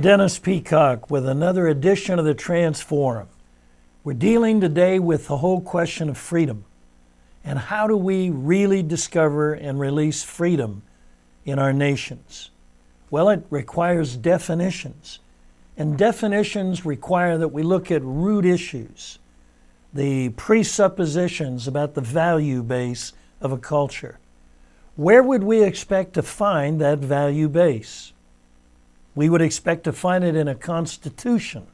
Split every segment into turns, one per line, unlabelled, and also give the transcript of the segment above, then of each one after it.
Dennis Peacocke with another edition of the Transforum. We're dealing today with the whole question of freedom and how do we really discover and release freedom in our nations. Well, it requires definitions, and definitions require that we look at root issues, the presuppositions about the value base of a culture. Where would we expect to find that value base? We would expect to find it in a constitution,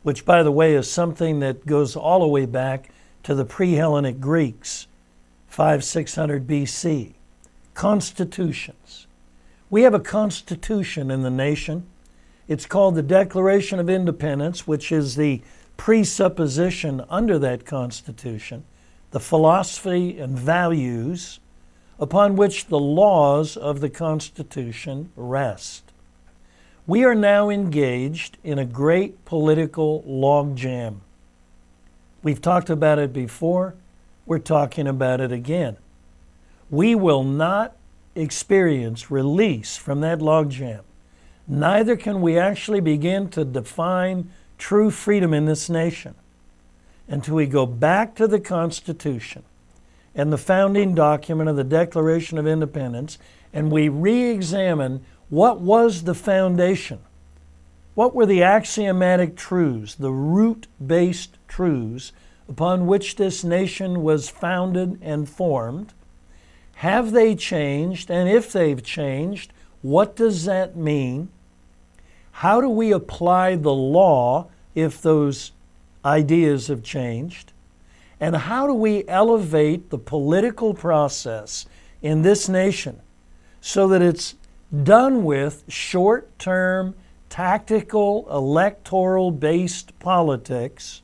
which, by the way, is something that goes all the way back to the pre-Hellenic Greeks, 500-600 BC. Constitutions. We have a constitution in the nation. It's called the Declaration of Independence, which is the presupposition under that constitution, the philosophy and values upon which the laws of the Constitution rest. We are now engaged in a great political logjam. We've talked about it before. We're talking about it again. We will not experience release from that logjam. Neither can we actually begin to define true freedom in this nation until we go back to the Constitution and the founding document of the Declaration of Independence, and we re-examine what was the foundation. What were the axiomatic truths, the root-based truths upon which this nation was founded and formed? Have they changed? And if they've changed, what does that mean? How do we apply the law if those ideas have changed? And how do we elevate the political process in this nation so that it's done with short-term, tactical, electoral-based politics,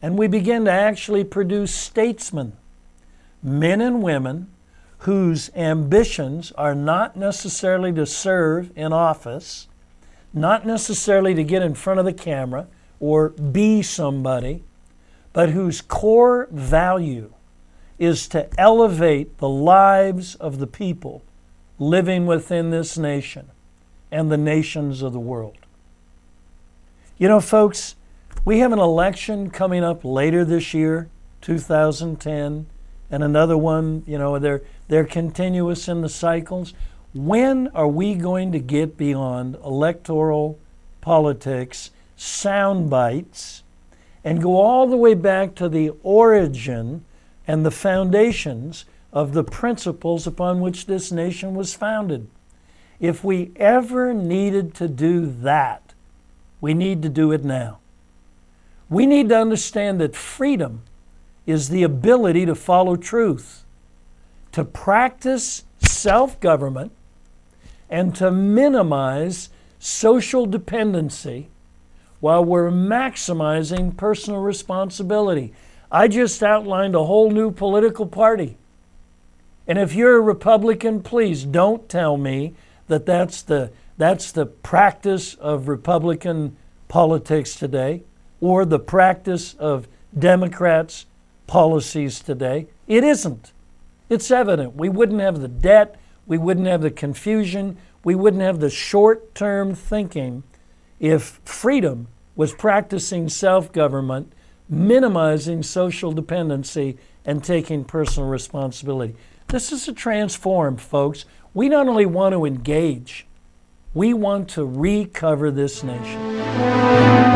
and we begin to actually produce statesmen, men and women whose ambitions are not necessarily to serve in office, not necessarily to get in front of the camera or be somebody, but whose core value is to elevate the lives of the people living within this nation and the nations of the world. You know, folks, we have an election coming up later this year, 2010, and another one, you know, they're continuous in the cycles. When are we going to get beyond electoral politics, sound bites, and go all the way back to the origin and the foundations of the principles upon which this nation was founded? If we ever needed to do that, we need to do it now. We need to understand that freedom is the ability to follow truth, to practice self-government, and to minimize social dependency while we're maximizing personal responsibility. I just outlined a whole new political party. And if you're a Republican, please don't tell me that that's the practice of Republican politics today or the practice of Democrats' policies today. It isn't. It's evident. We wouldn't have the debt. We wouldn't have the confusion. We wouldn't have the short-term thinking if freedom was practicing self-government, minimizing social dependency, and taking personal responsibility. This is a transform, folks. We not only want to engage, we want to recover this nation.